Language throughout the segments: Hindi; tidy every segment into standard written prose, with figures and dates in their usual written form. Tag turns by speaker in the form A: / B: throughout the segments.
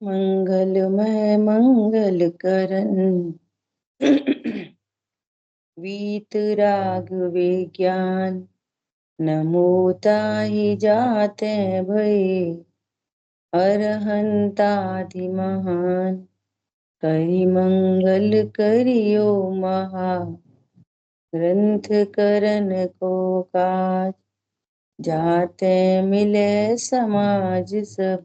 A: मंगलमय मंगल करन वीतराग विज्ञान नमो ताहि जाते भये अरहंतादि महान करि मंगल करियो महा ग्रंथ करन को काज जाते मिले समाज सब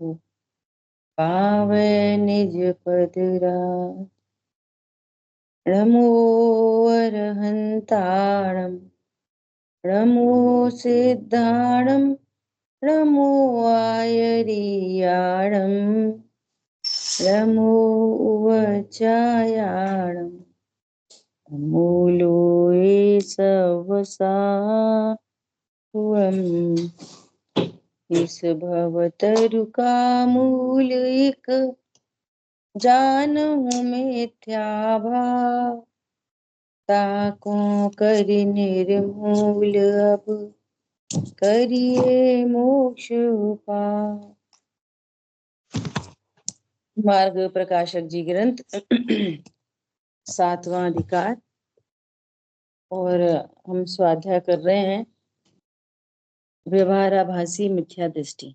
A: पावे निज पद राज नमो अरहंताणं नमो सिद्धाणं नमो आयरियाणं नमो उवचायाणं नमो लोये सवसावम् इस भवतरुका मूल एक जानहु मिथ्या भाव ताको करि निर्मूल अब करिए मोक्ष उपाय। मार्ग प्रकाशक जी ग्रंथ 7वां अधिकार और हम स्वाध्याय कर रहे हैं व्यवहाराभासी मिथ्या दृष्टि।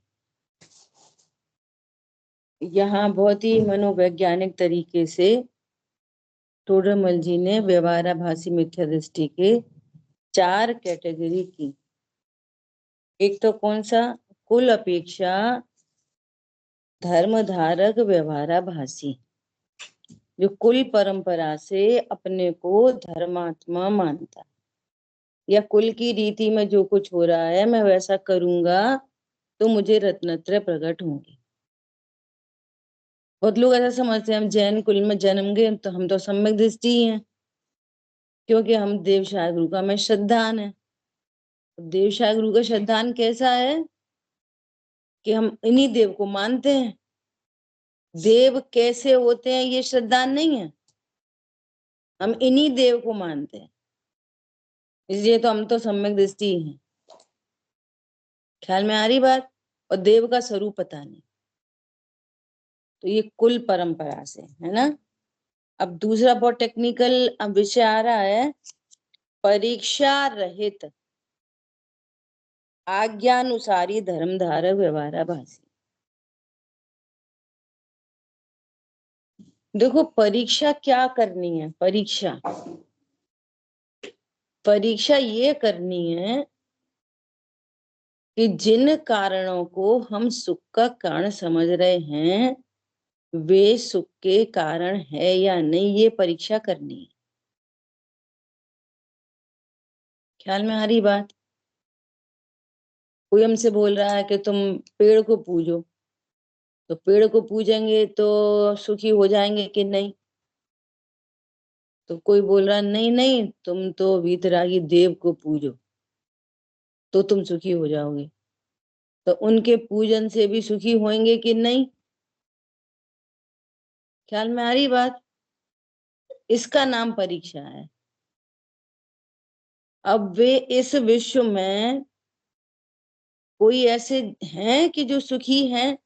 A: यहाँ बहुत ही मनोवैज्ञानिक तरीके से टोडरमल जी ने व्यवहाराभासी मिथ्या दृष्टि के 4 कैटेगरी की। एक तो कौन सा? कुल अपेक्षा धर्मधारक व्यवहाराभासी, जो कुल परंपरा से अपने को धर्मात्मा मानता है या कुल की रीति में जो कुछ हो रहा है मैं वैसा करूंगा तो मुझे रत्नत्रय प्रकट होंगे। बहुत लोग ऐसा समझते हैं हम जैन कुल में जन्म गए तो हम तो सम्यक दृष्टि ही हैं, क्योंकि हम देवशाह गुरु का में श्रद्धान है। देवशाह गुरु का श्रद्धान कैसा है कि हम इन्हीं देव को मानते हैं। देव कैसे होते हैं ये श्रद्धान नहीं है, हम इन्हीं देव को मानते हैं, इसलिए तो हम तो सम्यक दृष्टि ही हैं। ख्याल में आ रही बात? और देव का स्वरूप पता नहीं, तो ये कुल परंपरा से है ना। अब दूसरा बहुत टेक्निकल विषय आ रहा है, परीक्षा रहित आज्ञानुसारी धर्मधारक व्यवहाराभासी। देखो परीक्षा क्या करनी है? परीक्षा ये करनी है कि जिन कारणों को हम सुख का कारण समझ रहे हैं वे सुख के कारण है या नहीं, ये परीक्षा करनी है। ख्याल में आ रही बात? कोई हमसे बोल रहा है कि तुम पेड़ को पूजो, तो पेड़ को पूजेंगे तो सुखी हो जाएंगे कि नहीं? तो कोई बोल रहा नहीं नहीं तुम तो वीतरागी देव को पूजो तो तुम सुखी हो जाओगे, तो उनके पूजन से भी सुखी होंगे कि नहीं? ख्याल में आ रही बात? इसका नाम परीक्षा है। अब वे इस विश्व में कोई ऐसे हैं कि जो सुखी हैं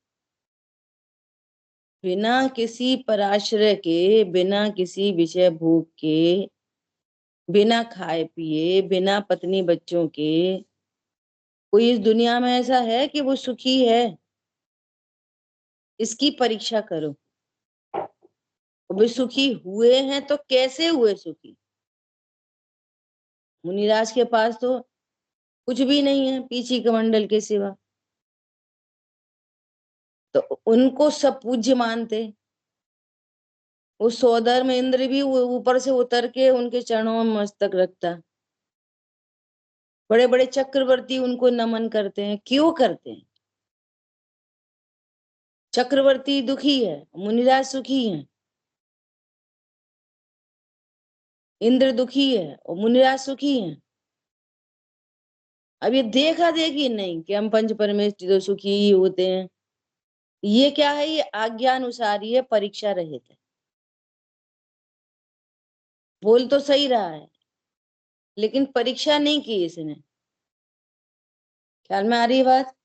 A: बिना किसी पराश्रय के, बिना किसी विषय भोग के, बिना खाए पिए, बिना पत्नी बच्चों के? कोई इस दुनिया में ऐसा है कि वो सुखी है? इसकी परीक्षा करो। वे सुखी हुए हैं तो कैसे हुए सुखी? मुनिराज के पास तो कुछ भी नहीं है पीछी कमंडल के सिवा, तो उनको सब पूज्य मानते। उस सौदर में इंद्र भी ऊपर से उतर के उनके चरणों में मस्तक रखता। बड़े बड़े चक्रवर्ती उनको नमन करते हैं। क्यों करते हैं? चक्रवर्ती दुखी है, मुनिराज सुखी है। इंद्र दुखी है और मुनिराज सुखी है। अब ये देखा देखी नहीं कि हम पंच परमेष्टि तो सुखी ही होते हैं। ये क्या है? ये आज्ञानुसार, ये परीक्षा रहित है। बोल तो सही रहा है लेकिन परीक्षा नहीं की इसने। ख्याल में आ रही बात?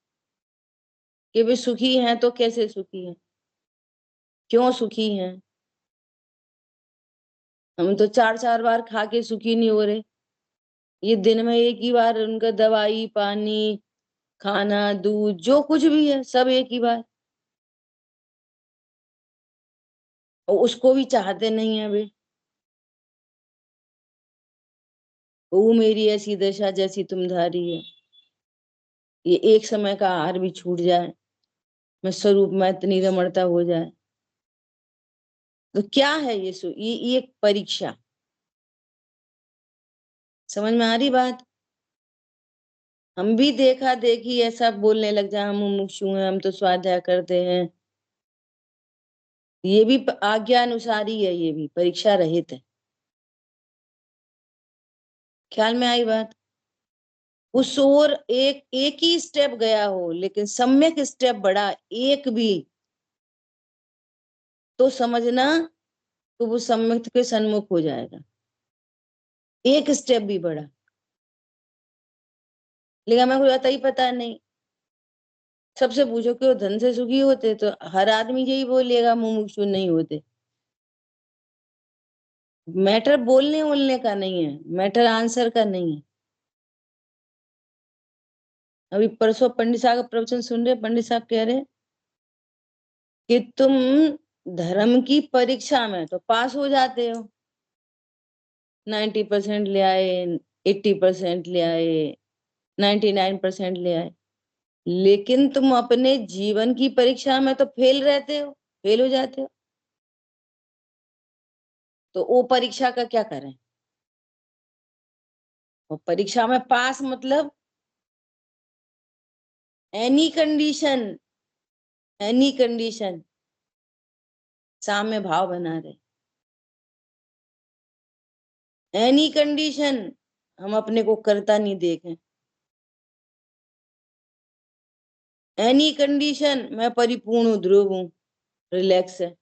A: कि वे सुखी हैं तो कैसे सुखी हैं? क्यों सुखी हैं? हम तो 4-4 बार खा के सुखी नहीं हो रहे। ये दिन में एक ही बार उनका दवाई पानी खाना दूध जो कुछ भी है सब एक ही बार, और उसको भी चाहते नहीं है वे। वो मेरी ऐसी दशा जैसी तुम्हारी है, ये एक समय का आहार भी छूट जाए, मैं स्वरूप में इतनी रमणता हो जाए, तो क्या है ये ये एक परीक्षा। समझ में आ रही बात? हम भी देखा देखी ऐसा बोलने लग जाए हम मुमुक्षु हैं, हम तो स्वाध्याय करते हैं, ये भी आज्ञा अनुसार ही है, ये भी परीक्षा रहित है। ख्याल में आई बात? उस ओर एक एक ही स्टेप गया हो लेकिन सम्यक स्टेप बढ़ा एक भी, तो समझना तो वो सम्यक के सन्मुख हो जाएगा। एक स्टेप भी बढ़ा, लेकिन हमें कुछ ही पता नहीं। सबसे पूछो कि वो धन से सुखी होते, तो हर आदमी यही बोलेगा मुमुक्षु नहीं होते। मैटर बोलने बोलने का नहीं है, मैटर आंसर का नहीं है। अभी परसों पंडित साहब का प्रवचन सुन रहे, पंडित साहब कह रहे कि तुम धर्म की परीक्षा में तो पास हो जाते हो, 90% ले आए, 80% ले आए, 99% ले आए, लेकिन तुम अपने जीवन की परीक्षा में तो फेल रहते हो, फेल हो जाते हो। तो वो परीक्षा का क्या करें? वो परीक्षा में पास मतलब एनी कंडीशन, एनी कंडीशन साम्य भाव बना रहे, एनी कंडीशन हम अपने को करता नहीं देखें, एनी कंडीशन मैं परिपूर्ण हूँ, ध्रुव हूँ, रिलैक्स है,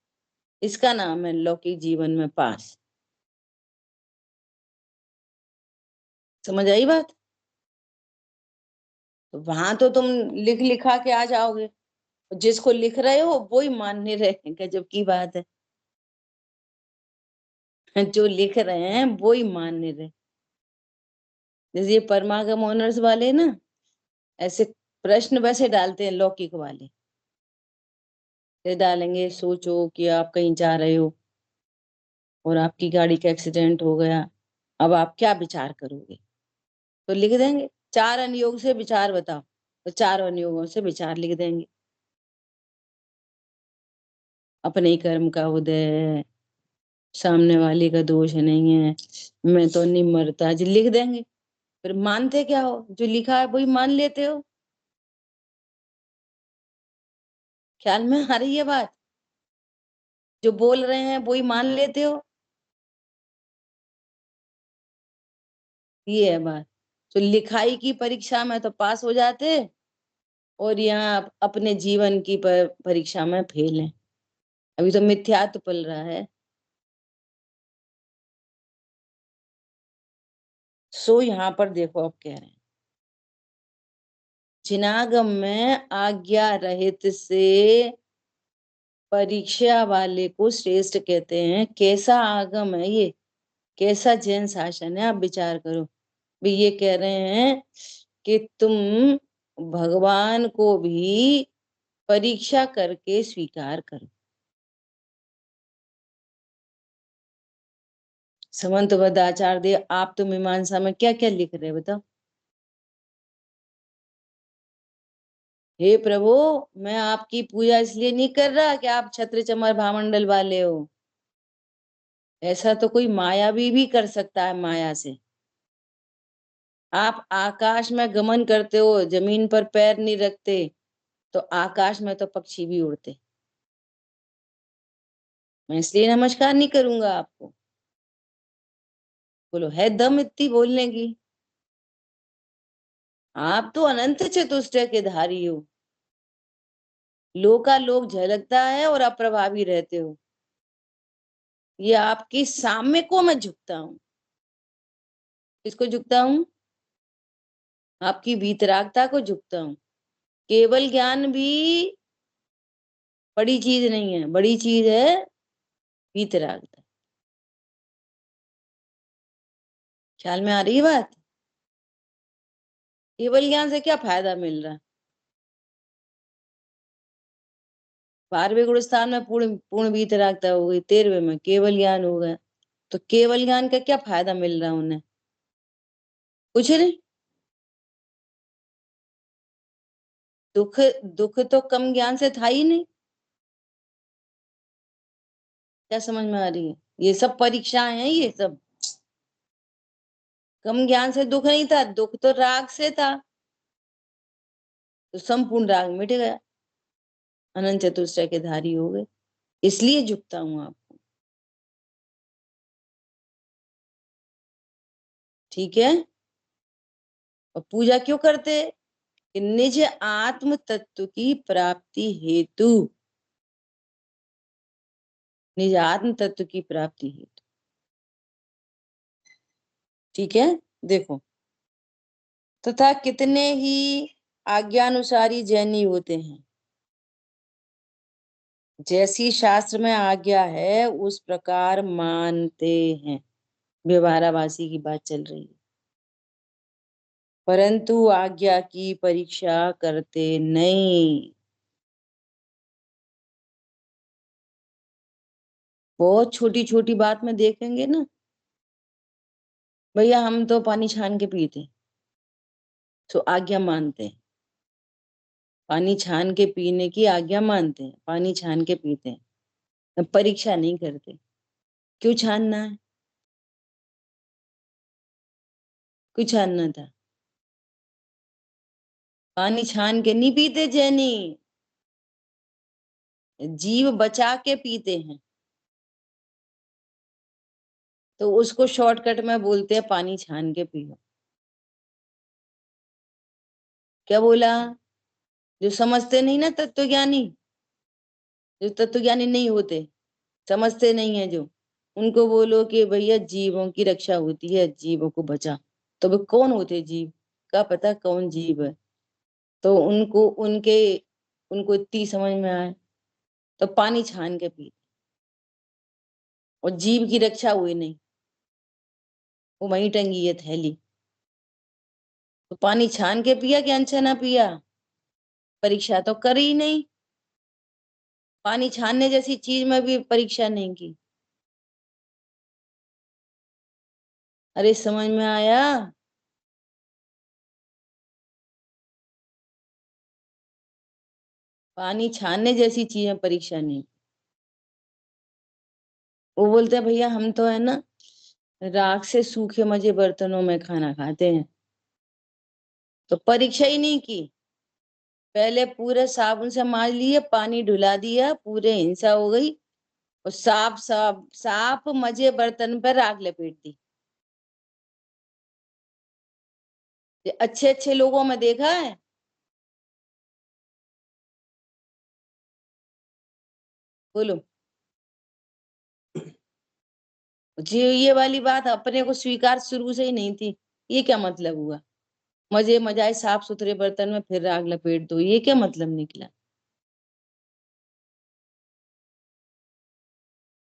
A: इसका नाम है लौकिक जीवन में पास। समझ आई बात? तो वहां तो तुम लिख लिखा के आ जाओगे, जिसको लिख रहे हो वो ही मानने रहे, गजब की बात है। जो लिख रहे हैं वो ही मानने रहे। जैसे ये परमागम ऑनर्स वाले ना, ऐसे प्रश्न वैसे डालते हैं लौकिक वाले, ये डालेंगे सोचो कि आप कहीं जा रहे हो और आपकी गाड़ी का एक्सीडेंट हो गया, अब आप क्या विचार करोगे, तो लिख देंगे 4 अनुयोग से विचार बताओ, तो 4 अनुयोगों से विचार लिख देंगे। अपने ही कर्म का उदय है, सामने वाले का दोष नहीं है, मैं तो नहीं मरता जी, लिख देंगे। फिर मानते क्या हो? जो लिखा है वही मान लेते हो। ख्याल में आ रही है बात? जो बोल रहे हैं वही मान लेते हो, ये है बात। तो लिखाई की परीक्षा में तो पास हो जाते, और यहाँ अपने जीवन की परीक्षा में फेल है, अभी तो मिथ्यात्व पल रहा है। सो यहाँ पर देखो अब कह रहे हैं, जिनागम में आज्ञा रहित से परीक्षा वाले को श्रेष्ठ कहते हैं। कैसा आगम है ये, कैसा जैन शासन है, आप विचार करो। भी ये कह रहे हैं कि तुम भगवान को भी परीक्षा करके स्वीकार करो। समंत आचार्य आप तो मीमांसा में क्या क्या लिख रहे बताओ? हे प्रभु, मैं आपकी पूजा इसलिए नहीं कर रहा कि आप छत्र चमर भामंडल वाले हो, ऐसा तो कोई मायावी भी कर सकता है माया से। आप आकाश में गमन करते हो, जमीन पर पैर नहीं रखते, तो आकाश में तो पक्षी भी उड़ते। मैं इसलिए नमस्कार नहीं करूंगा आपको। बोलो है दम इतनी बोलने की? आप तो अनंत चतुष्टय के धारी हो, लोकालोक झलकता है और अप्रभावी रहते हो। ये आपकी साम्य को मैं झुकता हूँ। किसको झुकता हूँ? आपकी वीतरागता को झुकता हूँ। केवल ज्ञान भी बड़ी चीज नहीं है, बड़ी चीज है वीतरागता। ख्याल में आ रही है बात? केवल ज्ञान से क्या फायदा मिल रहा है? 12वें गुण स्थान में पूर्ण पूर्ण वीतरागता हो गई, 13वें में केवल ज्ञान हो गया। तो केवल ज्ञान का क्या फायदा मिल रहा है उन्हें? कुछ नहीं। दुख, दुख तो कम ज्ञान से था ही नहीं। क्या समझ में आ रही है? ये सब परीक्षाएं हैं ये सब। कम ज्ञान से दुख नहीं था, दुख तो राग से था। तो संपूर्ण राग मिट गया, अनंत चतुष्टय के धारी हो गए। इसलिए झुकता हूं आपको। ठीक है। और पूजा क्यों करते? कि निज आत्म तत्व की प्राप्ति हेतु, निज आत्म तत्व की प्राप्ति हेतु। ठीक है। देखो, तथा कितने ही आज्ञानुसारी जैनी होते हैं, जैसी शास्त्र में आज्ञा है उस प्रकार मानते हैं। व्यवहाराभासी की बात चल रही है। परंतु आज्ञा की परीक्षा करते नहीं। बहुत छोटी छोटी बात में देखेंगे ना, भैया हम तो पानी छान के पीते, तो आज्ञा मानते हैं। पानी छान के पीने की आज्ञा मानते हैं, पानी छान के पीते हैं, परीक्षा नहीं करते। क्यों छानना है? क्यों छानना था? पानी छान के नहीं पीते जैनी, जीव बचा के पीते हैं। तो उसको शॉर्टकट में बोलते हैं पानी छान के पियो। क्या बोला? जो समझते नहीं ना तत्वज्ञानी, जो तत्वज्ञानी नहीं होते, समझते नहीं है जो, उनको बोलो कि भैया जीवों की रक्षा होती है, जीवों को बचा। तो वे कौन होते जीव? क्या पता कौन जीव है? तो उनको उनके उनको इतनी समझ में आए तो पानी छान के पी, और जीव की रक्षा हुई नहीं, वो वहीं टंगी है थैली। तो पानी छान के पिया कि अनछना पिया? परीक्षा तो करी ही नहीं। पानी छानने जैसी चीज में भी परीक्षा नहीं की। अरे समझ में आया? पानी छानने जैसी चीज में परीक्षा नहीं। वो बोलते हैं भैया हम तो है ना राख से सूखे मजे बर्तनों में खाना खाते हैं, तो परीक्षा ही नहीं की। पहले पूरे साबुन से मार लिए, पानी डुला दिया, पूरे हिंसा हो गई, और साफ साफ साफ मजे बर्तन पर राख लपेट दी। ये अच्छे अच्छे लोगों में देखा है। बोलो जी, ये वाली बात अपने को स्वीकार शुरू से ही नहीं थी। ये क्या मतलब हुआ? मजे मजाए साफ सुथरे बर्तन में फिर राख लपेट दो, ये क्या मतलब निकला?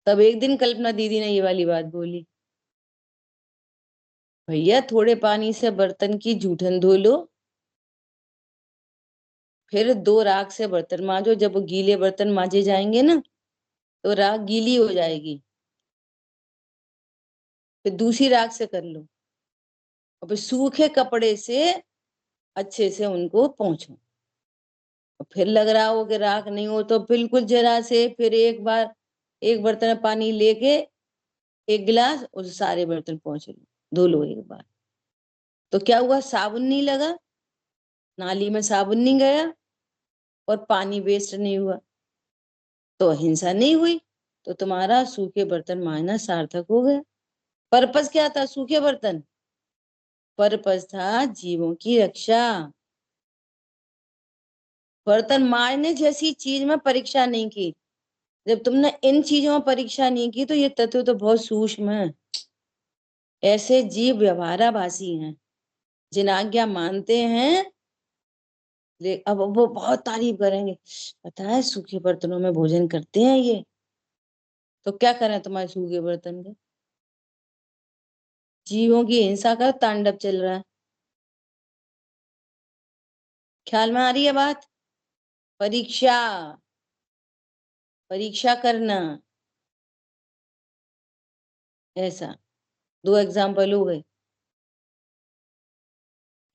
A: तब एक दिन कल्पना दीदी ने ये वाली बात बोली, भैया थोड़े पानी से बर्तन की जूठन धो लो, फिर 2 राख से बर्तन मांजो। जब वो गीले बर्तन मांजे जाएंगे ना, तो राख गीली हो जाएगी, फिर दूसरी राख से कर लो, और फिर सूखे कपड़े से अच्छे से उनको पोंछो। और फिर लग रहा हो कि राख नहीं हो तो बिल्कुल जरा से फिर एक बार एक बर्तन में पानी लेके 1 गिलास उस सारे बर्तन पोंछ लो, धो लो एक बार। तो क्या हुआ? साबुन नहीं लगा, नाली में साबुन नहीं गया, और पानी वेस्ट नहीं हुआ, तो अहिंसा नहीं हुई। तो तुम्हारा सूखे बर्तन मांजना सार्थक हो गया। पर्पस क्या था सूखे बर्तन? पर्पस था जीवों की रक्षा। बर्तन मारने जैसी चीज में परीक्षा नहीं की। जब तुमने इन चीजों में परीक्षा नहीं की तो ये तत्व तो बहुत सूक्ष्म है। ऐसे जीव व्यवहाराभासी हैं, जिन आज्ञा मानते हैं अब वो बहुत तारीफ करेंगे, पता है सूखे बर्तनों में भोजन करते हैं ये। तो क्या करें तुम्हारे सूखे बर्तन के? जीवों की हिंसा का तांडव चल रहा है। ख्याल में आ रही है बात? परीक्षा, परीक्षा करना, ऐसा। दो एग्जाम्पल हो गए।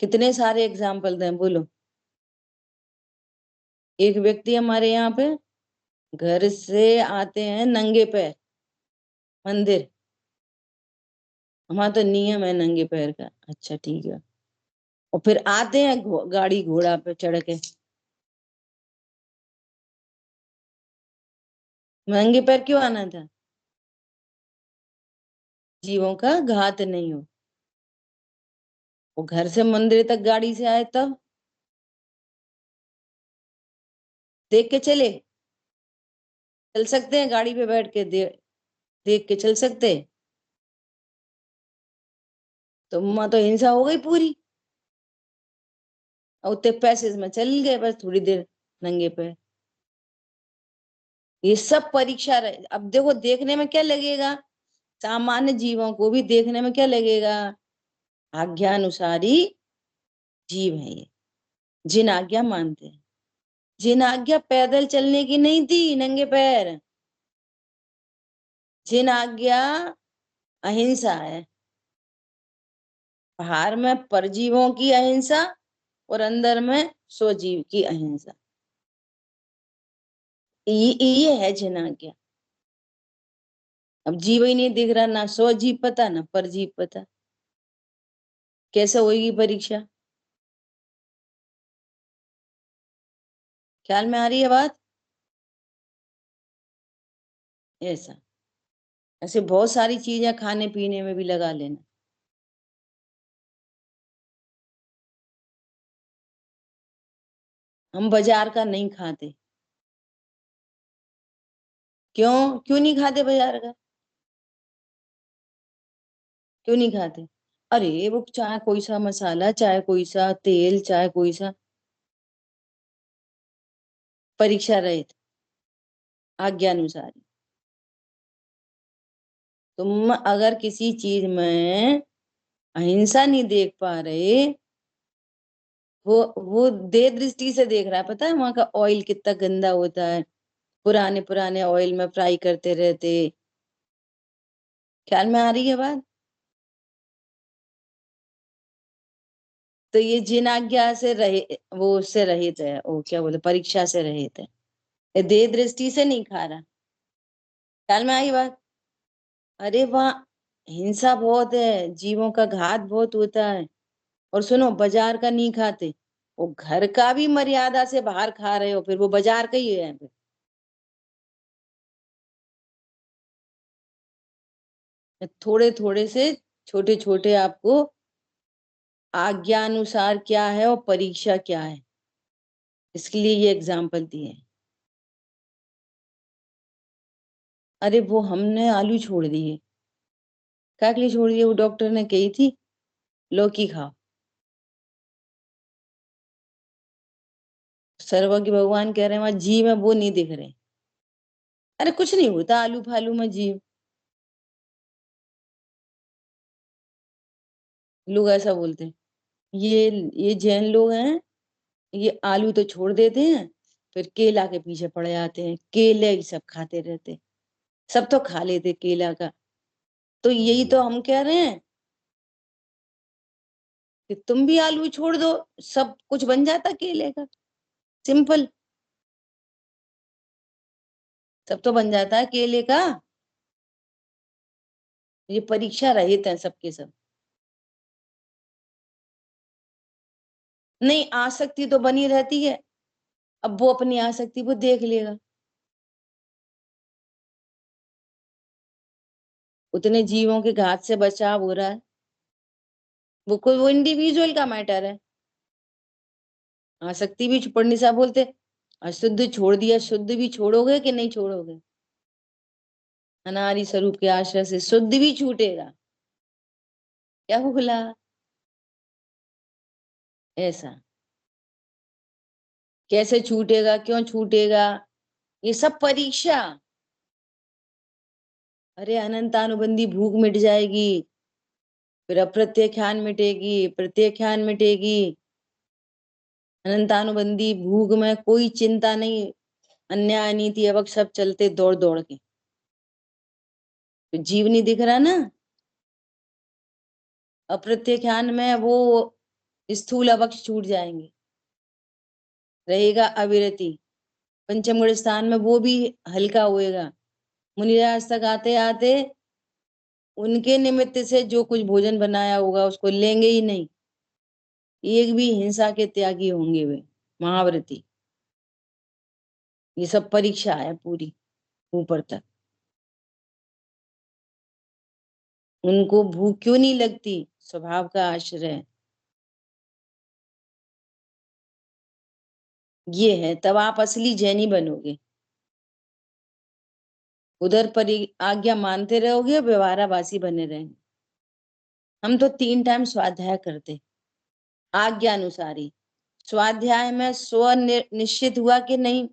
A: कितने सारे एग्जाम्पल दें बोलो? एक व्यक्ति हमारे यहाँ पे घर से आते हैं नंगे पैर मंदिर। हमारा तो नियम है नंगे पैर का, अच्छा ठीक है। और फिर आते हैं गाड़ी घोड़ा पे चढ़ के। नंगे पैर क्यों आना था? जीवों का घात नहीं हो। वो घर से मंदिर तक गाड़ी से आए तब देख के चले। चल सकते हैं गाड़ी पे बैठ के देख के चल सकते हैं? तो वहां तो हिंसा हो गई पूरी। और उतने पैसे में चल गए बस थोड़ी देर नंगे पैर। ये सब परीक्षा रहे। अब देखो देखने में क्या लगेगा, सामान्य जीवों को भी देखने में क्या लगेगा, आज्ञानुसारी जीव है ये, जिन आज्ञा मानते हैं। जिन आज्ञा पैदल चलने की नहीं थी नंगे पैर, जिन आज्ञा अहिंसा है। बाहर में परजीवों की अहिंसा और अंदर में स्वजीव की अहिंसा। ये है जिन आज्ञा। अब जीव ही नहीं दिख रहा, ना स्वजीव पता ना परजीव पता, कैसे होगी परीक्षा? ख्याल में आ रही है बात? ऐसा। ऐसे बहुत सारी चीजें खाने पीने में भी लगा लेना। हम बाजार का नहीं खाते। क्यों क्यों नहीं खाते बाजार का? क्यों नहीं खाते? अरे वो चाहे कोई सा मसाला, चाहे कोई सा तेल, चाहे कोई सा, परीक्षा रहित, आज्ञानुसार। तुम अगर किसी चीज में अहिंसा नहीं देख पा रहे, वो दे दृष्टि से देख रहा है। पता है वहां का ऑयल कितना गंदा होता है, पुराने पुराने ऑयल में फ्राई करते रहते। ख्याल में आ रही है बात? तो ये जिन आज्ञा से रहे, वो उससे रहित है, वो क्या बोलते, परीक्षा से रहित है। ये दे दृष्टि से नहीं खा रहा। ख्याल में आई बात? अरे वहाँ हिंसा बहुत है, जीवों का घात बहुत होता है। और सुनो, बाजार का नहीं खाते, वो घर का भी मर्यादा से बाहर खा रहे हो, फिर वो बाजार का ही है फिर। थोड़े थोड़े से, छोटे छोटे आपको आज्ञानुसार क्या है और परीक्षा क्या है, इसके लिए ये एग्जाम्पल दिए हैं। अरे वो हमने आलू छोड़ दिए। क्या के लिए छोड़ दिए? वो डॉक्टर ने कही थी लौकी खाओ। सर्वज्ञ भगवान कह रहे हैं वहां जीव है, वो नहीं दिख रहे। अरे कुछ नहीं होता आलू फालू में जीव। लोग ऐसा बोलते हैं। ये जैन लोग हैं, ये आलू तो छोड़ देते हैं, फिर केला के पीछे पड़ जाते हैं, केले ही सब खाते रहते। सब तो खा लेते केला का। तो यही तो हम कह रहे हैं कि तुम भी आलू छोड़ दो, सब कुछ बन जाता केले का। सिंपल। सब तो बन जाता है केले का। ये परीक्षा रहित है सबके सब। नहीं, आसक्ति तो बनी रहती है। अब वो अपनी आसक्ति वो देख लेगा। उतने जीवों के घात से बचाव हो रहा है। वो इंडिविजुअल का मैटर है। आसक्ति भी पंडित साहब बोलते, अशुद्ध छोड़ दिया, शुद्ध भी छोड़ोगे कि नहीं छोड़ोगे? अनादि स्वरूप के आश्रय से शुद्ध भी छूटेगा। क्या बोला? ऐसा। कैसे छूटेगा, क्यों छूटेगा, ये सब परीक्षा। अरे अनंतानुबंधी भूख मिट जाएगी, फिर अप्रत्यख्यान मिटेगी, प्रत्यख्यान मिटेगी। अनंतानुबंधी भूख में कोई चिंता नहीं, अन्याय नीति अवक सब चलते दौड़ दौड़ के, तो जीव नहीं दिख रहा ना। अप्रत्यख्यान में वो स्थूल अवक्ष छूट जाएंगे, रहेगा अविरति। पंचम गुण स्थान में वो भी हल्का होएगा। मुनिराज तक आते आते उनके निमित्त से जो कुछ भोजन बनाया होगा उसको लेंगे ही नहीं, एक भी हिंसा के त्यागी होंगे वे महाव्रती। ये सब परीक्षा है पूरी ऊपर तक। उनको भूख क्यों नहीं लगती, स्वभाव का आश्रय ये है, तब आप असली जैनी बनोगे। उधर परि आज्ञा मानते रहोगे, व्यवहाराभासी बने रहेंगे। हम तो 3 टाइम स्वाध्याय करते आज्ञा अनुसारी। स्वाध्याय में स्व निश्चित हुआ कि नहीं,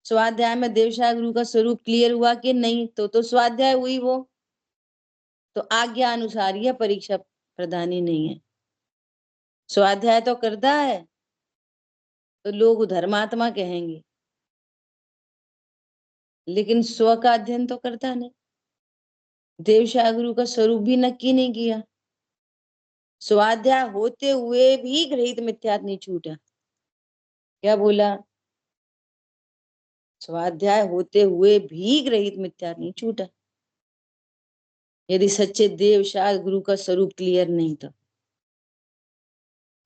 A: स्वाध्याय में देवशाह गुरु का स्वरूप क्लियर हुआ कि नहीं, तो स्वाध्याय हुई वो, तो आज्ञा अनुसारी है, परीक्षा प्रधानी नहीं है। स्वाध्याय तो करता है तो लोग धर्मात्मा कहेंगे, लेकिन स्व का अध्ययन तो करता नहीं। देवशाह गुरु का स्वरूप भी नक्की नहीं किया, स्वाध्याय होते हुए भी गृहीत मिथ्यात्व नहीं छूटा। क्या बोला, स्वाध्याय होते हुए भी गृहीत मिथ्यात्व नहीं छूटा, यदि सच्चे देवशाह गुरु का स्वरूप क्लियर नहीं तो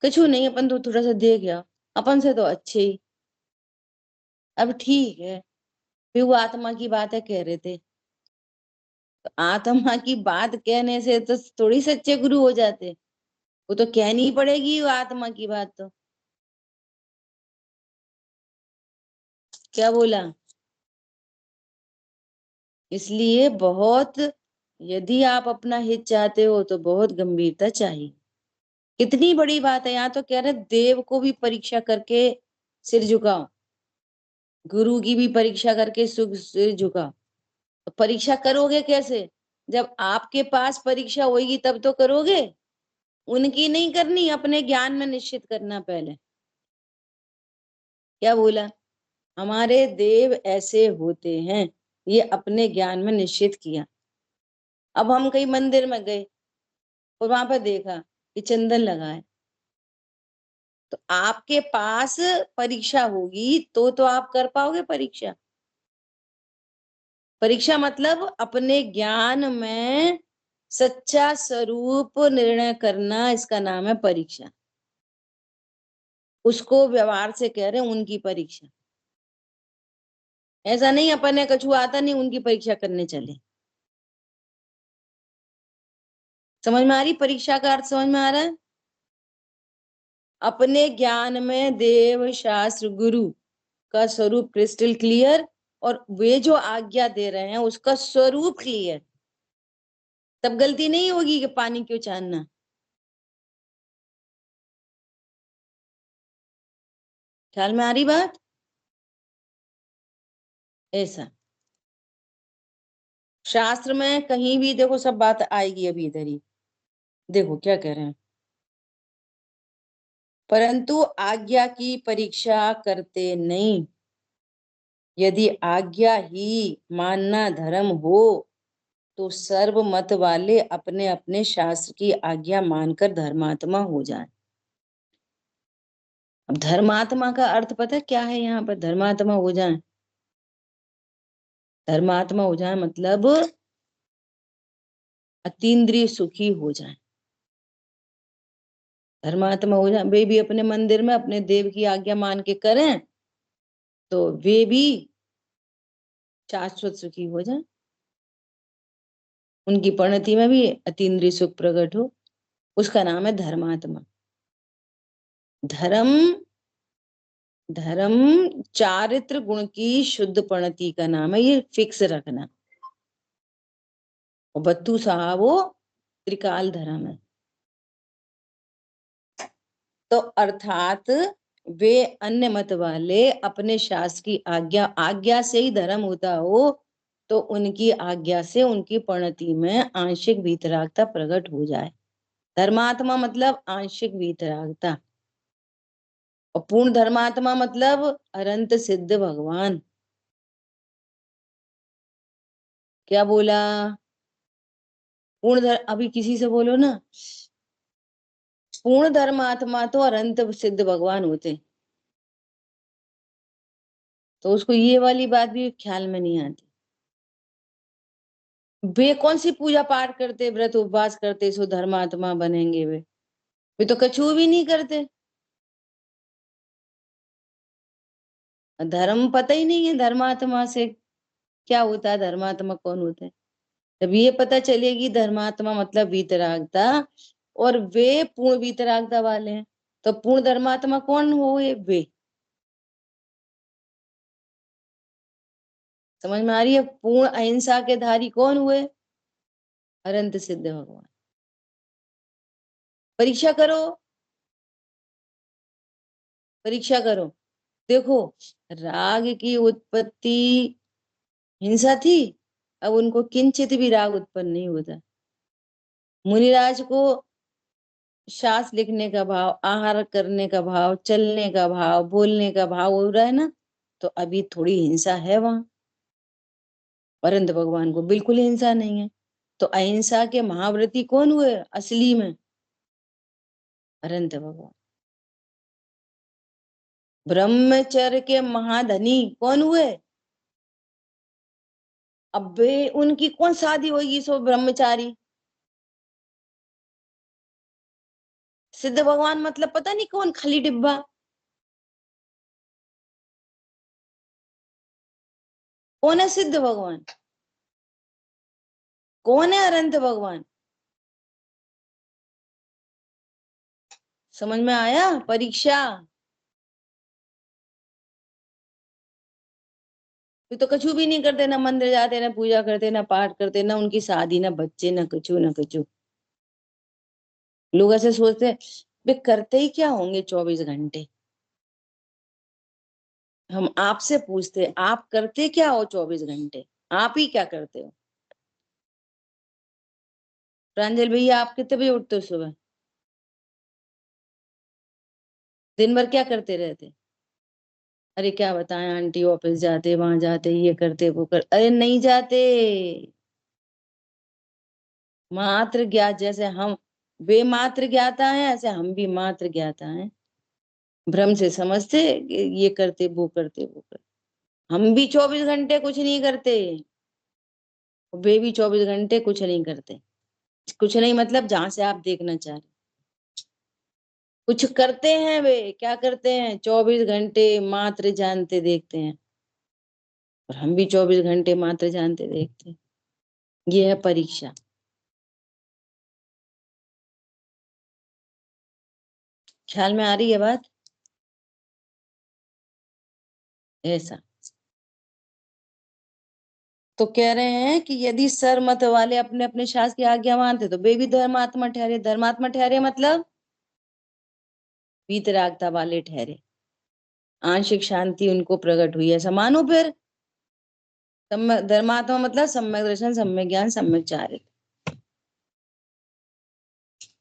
A: कछु नहीं। अपन तो थोड़ा सा देख गया, अपन से तो अच्छे ही। अब ठीक है, फिर वो आत्मा की बातें कह रहे थे, तो आत्मा की बात कहने से तो थोड़ी सच्चे गुरु हो जाते, वो तो कहनी ही पड़ेगी वो आत्मा की बात तो। क्या बोला, इसलिए बहुत, यदि आप अपना हित चाहते हो तो बहुत गंभीरता चाहिए। कितनी बड़ी बात है, यहाँ तो कह रहे देव को भी परीक्षा करके सिर झुकाओ, गुरु की भी परीक्षा करके सिर झुकाओ। तो परीक्षा करोगे कैसे, जब आपके पास परीक्षा होगी तब तो करोगे, उनकी नहीं करनी, अपने ज्ञान में निश्चित करना पहले। क्या बोला, हमारे देव ऐसे होते हैं, ये अपने ज्ञान में निश्चित किया। अब हम कहीं मंदिर में गए और वहां पर देखा कि चंदन लगा है, तो आपके पास परीक्षा होगी तो आप कर पाओगे परीक्षा। परीक्षा मतलब अपने ज्ञान में सच्चा स्वरूप निर्णय करना, इसका नाम है परीक्षा। उसको व्यवहार से कह रहे हैं उनकी परीक्षा। ऐसा नहीं अपन ने कछु आता नहीं उनकी परीक्षा करने चले। समझ में आ रही परीक्षा का अर्थ, समझ में आ रहा है। अपने ज्ञान में देव शास्त्र गुरु का स्वरूप क्रिस्टल क्लियर, और वे जो आज्ञा दे रहे हैं उसका स्वरूप क्लियर, तब गलती नहीं होगी कि पानी क्यों छानना। ख्याल में आ रही बात, ऐसा शास्त्र में कहीं भी देखो सब बात आएगी। अभी इधर ही देखो क्या कह रहे हैं, परंतु आज्ञा की परीक्षा करते नहीं। यदि आज्ञा ही मानना धर्म हो तो सर्व मत वाले अपने अपने शास्त्र की आज्ञा मानकर धर्मात्मा हो जाएं। अब धर्मात्मा का अर्थ पता क्या है, यहाँ पर धर्मात्मा हो जाए, धर्मात्मा हो जाए मतलब अतीन्द्रिय सुखी हो जाए। धर्मात्मा हो जाए, वे भी अपने मंदिर में अपने देव की आज्ञा मान के करें तो वे भी शाश्वत सुखी हो जाए, उनकी परिणति में भी अतीन्द्रिय सुख प्रकट हो। उसका नाम है धर्मात्मा। धर्म, धर्म चारित्र गुण की शुद्ध परिणति का नाम है, ये फिक्स रखना। और बत्तू साहब वो त्रिकाल धर्म है। तो अर्थात वे अन्य मत वाले अपने शास्त्र की आज्ञा से ही धर्म होता हो, तो उनकी आज्ञा से उनकी परिणति में आंशिक वीतरागता प्रकट हो जाए। धर्मात्मा मतलब आंशिक वीतरागता, और पूर्ण धर्मात्मा मतलब अनंत सिद्ध भगवान। क्या बोला? अभी किसी से बोलो ना, पूर्ण धर्मात्मा तो अनंत सिद्ध भगवान होते, तो उसको ये वाली बात भी ख्याल में नहीं आती। वे कौन सी पूजा पाठ करते, व्रत उपवास करते, सो धर्मात्मा बनेंगे? वे तो कछु भी नहीं करते। धर्म पता ही नहीं है धर्मात्मा से क्या होता है, धर्मात्मा कौन होता है। तब ये पता चलेगी धर्मात्मा मतलब वीतरागता, और वे पूर्ण वीतरागता वाले हैं। तो पूर्ण धर्मात्मा कौन हुए? वे। समझ में आ रही है? पूर्ण अहिंसा के धारी कौन हुए? अनंत सिद्ध भगवान। परीक्षा करो, परीक्षा करो। देखो, राग की उत्पत्ति हिंसा थी, अब उनको किंचित भी राग उत्पन्न नहीं होता। मुनिराज को श्वास लिखने का भाव, आहार करने का भाव, चलने का भाव, बोलने का भाव हो रहा है ना, तो अभी थोड़ी हिंसा है वहां। परंतु भगवान को बिल्कुल हिंसा नहीं है। तो अहिंसा के महाव्रती कौन हुए असली में? अनंत भगवान। ब्रह्मचर्य के महाधनी कौन हुए? अबे उनकी कौन शादी होगी सो ब्रह्मचारी? सिद्ध भगवान मतलब पता नहीं कौन खाली डिब्बा। कौन है सिद्ध भगवान? कौन है अनंत भगवान? समझ में आया? परीक्षा। वे तो कछु भी नहीं करते, ना मंदिर जाते, ना पूजा करते, ना पाठ करते, ना उनकी शादी, ना बच्चे, ना कछु ना कछु। लोग ऐसे सोचते हैं वे करते ही क्या होंगे 24 घंटे। हम आपसे पूछते, आप करते क्या हो 24 घंटे? आप ही क्या करते हो? प्रांजल भैया, आप कितने बजे उठते हो सुबह? दिन भर क्या करते रहते? अरे क्या बताएं आंटी, ऑफिस जाते, वहां जाते, ये करते, वो कर, अरे नहीं जाते। मात्र ज्ञात, जैसे हम वे मात्र ज्ञाता है, ऐसे हम भी मात्र ज्ञाता हैं। भ्रम से समझते कि ये करते, वो करते, वो करते। हम भी 24 घंटे कुछ नहीं करते, वे भी 24 घंटे कुछ नहीं करते। कुछ नहीं मतलब जहां से आप देखना चाह रहे, कुछ करते हैं। वे क्या करते हैं? 24 घंटे मात्र जानते देखते हैं, और हम भी 24 घंटे मात्र जानते देखते हैं। ये है परीक्षा। ख्याल में आ रही है बात? ऐसा। तो कह रहे हैं कि यदि सर्वमत वाले अपने अपने शास्त्र की आज्ञा मानते, तो वे भी धर्मात्मा ठहरे। धर्मात्मा ठहरे मतलब वीतरागता वाले ठहरे, आंशिक शांति उनको प्रकट हुई, ऐसा मानो फिर। धर्मात्मा मतलब सम्यक दर्शन, सम्यक ज्ञान, सम्यक चारित्र।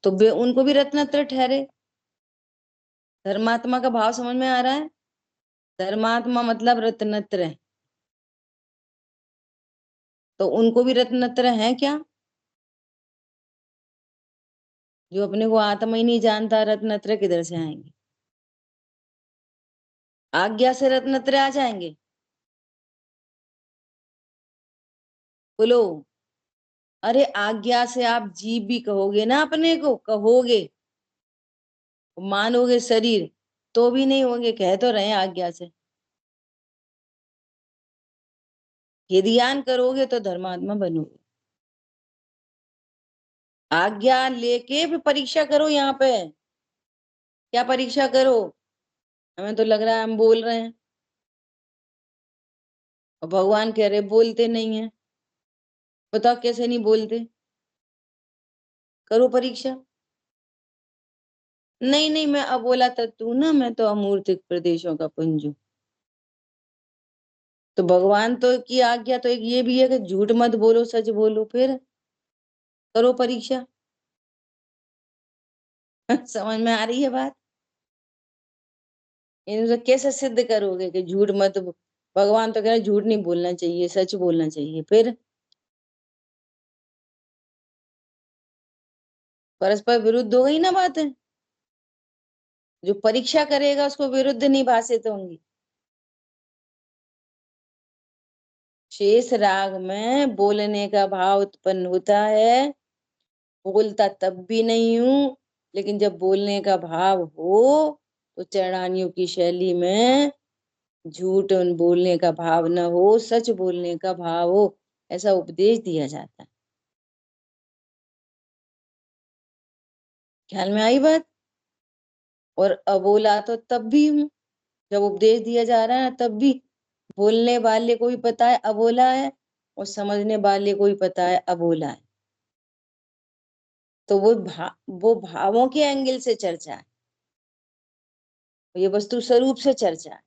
A: तो वे उनको भी रत्नत्र ठहरे। धर्मात्मा का भाव समझ में आ रहा है? धर्मात्मा मतलब रत्नत्र है, तो उनको भी रत्नत्र है क्या? जो अपने को आत्मा ही नहीं जानता, रत्नत्र किधर से आएंगे? आज्ञा से रत्नत्र आ जाएंगे? बोलो। अरे आज्ञा से आप जीव भी कहोगे ना, अपने को कहोगे, मानोगे शरीर, तो भी नहीं होंगे। कह तो रहे हैं आज्ञा से। ये ध्यान करोगे तो धर्मात्मा बनोगे। आज्ञा लेके भी परीक्षा करो यहाँ पे। क्या परीक्षा करो? हमें तो लग रहा है हम बोल रहे हैं, और भगवान कह रहे बोलते नहीं है। बताओ कैसे नहीं बोलते? करो परीक्षा। नहीं नहीं, मैं अबोला तत्व ना, मैं तो अमूर्तिक प्रदेशों का पुंज हूँ। तो भगवान तो की आज्ञा तो एक ये भी है कि झूठ मत बोलो, सच बोलो। फिर करो परीक्षा। समझ में आ रही है बात? इनसे कैसे सिद्ध करोगे कि झूठ मत भगवान तो कह रहे झूठ नहीं बोलना चाहिए, सच बोलना चाहिए। फिर परस्पर विरुद्ध हो गई ना बातें। जो परीक्षा करेगा उसको विरुद्ध नहीं भाषित होंगी। शेष राग में बोलने का भाव उत्पन्न होता है। बोलता तब भी नहीं हूं, लेकिन जब बोलने का भाव हो तो चरणानियों की शैली में झूठ बोलने का भाव न हो, सच बोलने का भाव हो, ऐसा उपदेश दिया जाता है। ख्याल में आई बात? और अबोला तो तब भी हूं, जब उपदेश दिया जा रहा है तब भी। बोलने वाले को भी पता है अबोला है, और समझने वाले को भी पता है अबोला है। तो वो भावों के एंगल से चर्चा है, ये वस्तु स्वरूप से चर्चा है।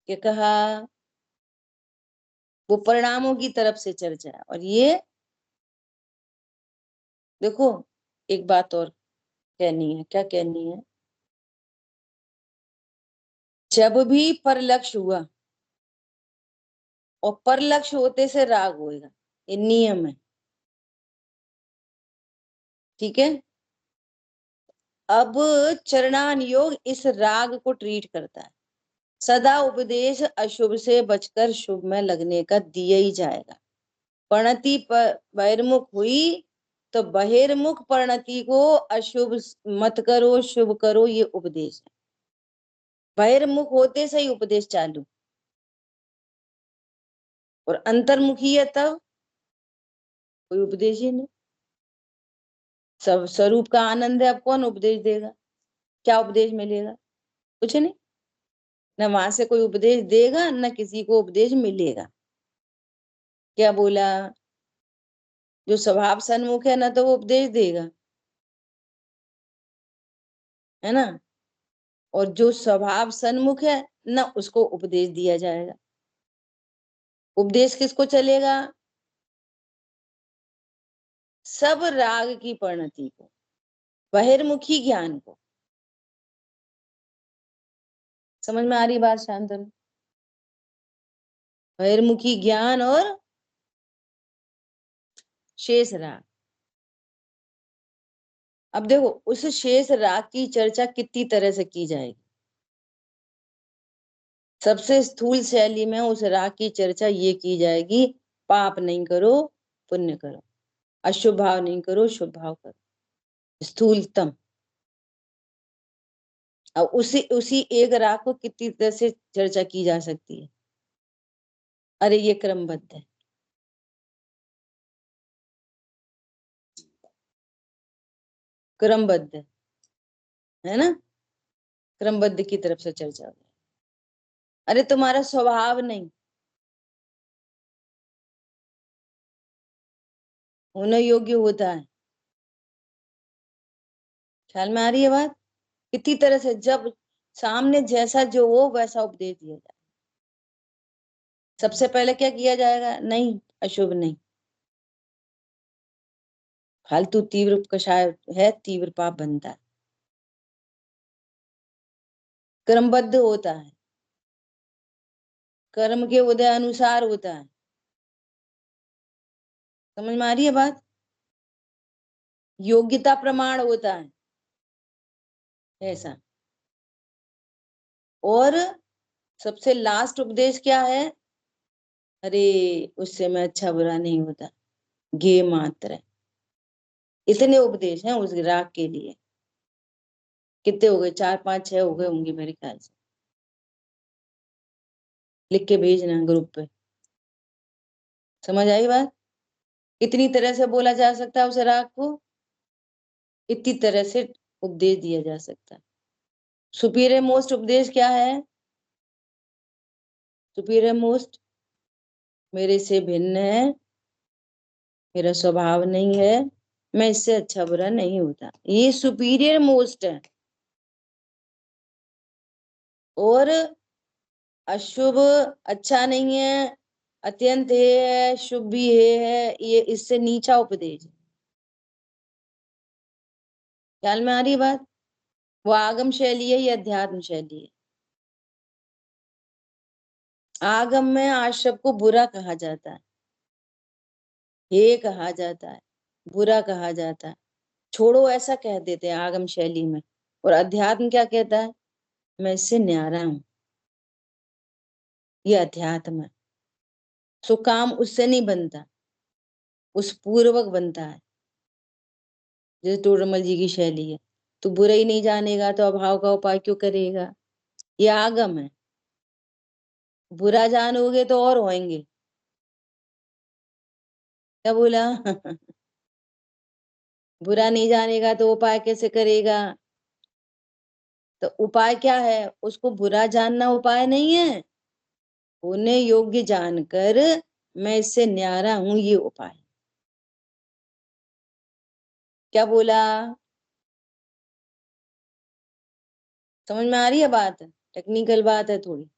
A: क्या कहा? वो परिणामों की तरफ से चर्चा है। और ये देखो, एक बात और कहनी है। क्या कहनी है? जब भी परलक्ष्य हुआ, और परलक्ष्य होते से राग होएगा, ये नियम है। ठीक है। अब चरणान योग इस राग को ट्रीट करता है। सदा उपदेश अशुभ से बचकर शुभ में लगने का दिया ही जाएगा। परिणति पर बहिर्मुख हुई तो बहिर्मुख परिणति को अशुभ मत करो, शुभ करो, ये उपदेश है। बहिर्मुख होते से ही उपदेश चालू। और अंतर्मुखी है तब कोई उपदेश ही नहीं। सब स्वरूप का आनंद है, अब कौन उपदेश देगा? क्या उपदेश मिलेगा? कुछ नहीं। न वहां से कोई उपदेश देगा, न किसी को उपदेश मिलेगा। क्या बोला? जो स्वभाव सन्मुख है ना, तो वो उपदेश देगा, है ना। और जो स्वभाव सन्मुख है ना, उसको उपदेश दिया जाएगा। उपदेश किसको चलेगा? सब राग की परिणति को, बहिर्मुखी ज्ञान को। समझ में आ रही बात शांतनु? बहिर्मुखी ज्ञान और शेष राग। अब देखो, उस शेष राग की चर्चा कितनी तरह से की जाएगी। सबसे स्थूल शैली में उस राग की चर्चा ये की जाएगी, पाप नहीं करो, पुण्य करो। अशुभ भाव नहीं करो, शुभ भाव करो। स्थूलतम। अब उसी उसी एक राग को कितनी तरह से चर्चा की जा सकती है। अरे ये क्रमबद्ध है। क्रमबद्ध है ना। क्रमबद्ध की तरफ से चर्चा हो। अरे तुम्हारा स्वभाव नहीं होने योग्य होता है। ख्याल में आ रही है बात? कितनी तरह से, जब सामने जैसा जो हो वैसा उपदेश दिया जाए। सबसे पहले क्या किया जाएगा? नहीं, अशुभ नहीं। फालतू तीव्र कषाय है, तीव्र पाप बनता है। क्रमबद्ध होता है, कर्म के उदय अनुसार होता है। समझ में आ रही है बात? योग्यता प्रमाण होता है ऐसा। और सबसे लास्ट उपदेश क्या है? अरे उससे मैं अच्छा बुरा नहीं होता, गे मात्र है। इतने उपदेश हैं उस राग के लिए। कितने हो गए? 4 5 6 हो गए होंगे मेरे ख्याल से। लिख के भेजना ग्रुप पे। समझ आई बात? इतनी तरह से बोला जा सकता है उस राग को, इतनी तरह से उपदेश दिया जा सकता है। सुपीरियर मोस्ट उपदेश क्या है? सुपीरियर मोस्ट मेरे से भिन्न है, मेरा स्वभाव नहीं है, मैं इससे अच्छा बुरा नहीं होता, ये सुपीरियर मोस्ट है। और अशुभ अच्छा नहीं है, अत्यंत हे है, शुभ भी हे है, ये इससे नीचा उपदेश। ख्याल में आ रही बात? वो आगम शैली है, ये अध्यात्म शैली है। आगम में आश्रम को बुरा कहा जाता है, हे कहा जाता है, बुरा कहा जाता है, छोड़ो ऐसा कह देते हैं आगम शैली में। और अध्यात्म क्या कहता है? मैं इससे न्यारा हूं, ये अध्यात्म है। सो काम उससे नहीं बनता, उस पूर्वक बनता है। जैसे टोडरमल जी की शैली है, तू बुरा ही नहीं जानेगा तो अभाव का उपाय क्यों करेगा, ये आगम है। बुरा जानोगे तो और होएंगे। क्या बोला? बुरा नहीं जानेगा तो उपाय कैसे करेगा? तो उपाय क्या है? उसको बुरा जानना उपाय नहीं है, उन्हें योग्य जानकर मैं इससे न्यारा हूं, ये उपाय। क्या बोला? समझ में आ रही है बात? टेक्निकल बात है थोड़ी।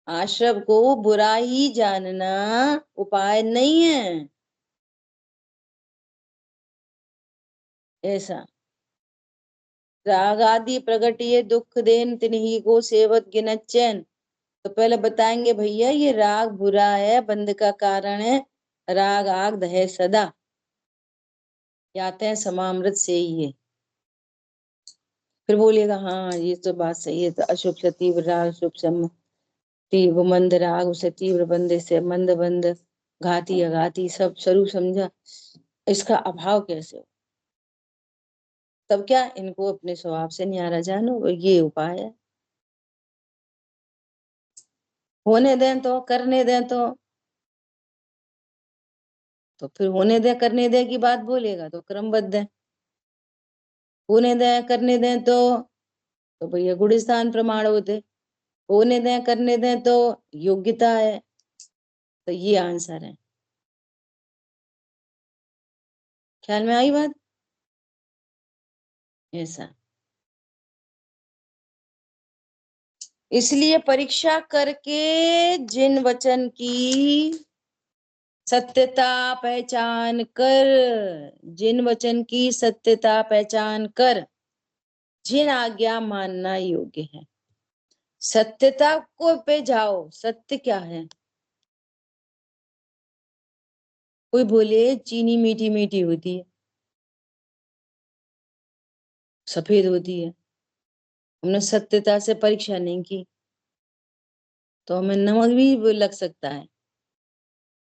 A: आश्रम को बुरा ही जानना उपाय नहीं है, ऐसा। राग आदि प्रगटिए दुख देन तिन्ही को सेवत गिनत चैन। तो पहले बताएंगे भैया ये राग बुरा है, बंध का कारण है, राग आग दहे सदा, आते हैं समामृत से ही है। फिर बोलिएगा हाँ ये तो बात सही है, तो अशुभ से तीव्र राग, शुभ से तीव्र मंद राग, उसे तीव्र बंदे से मंद बंद, घाती अघाती सब स्वरूप समझा, इसका अभाव कैसे हो? तब क्या, इनको अपने स्वभाव से न्यारा जानो, ये उपाय है। होने दें तो, करने दें तो फिर होने दें करने दें की बात बोलेगा तो क्रमबद्ध है। होने दें करने दें तो भैया गुणस्थान प्रमाण होते। होने दें करने दें तो योग्यता है। तो ये आंसर है। ख्याल में आई बात? ऐसा। इसलिए परीक्षा करके जिन वचन की सत्यता पहचान कर, जिन वचन की सत्यता पहचान कर जिन आज्ञा मानना योग्य है, सत्यता को पे जाओ। सत्य क्या है? कोई बोले चीनी मीठी मीठी होती है, सफेद होती है। हमने सत्यता से परीक्षा नहीं की तो हमें नमक भी वो लग सकता है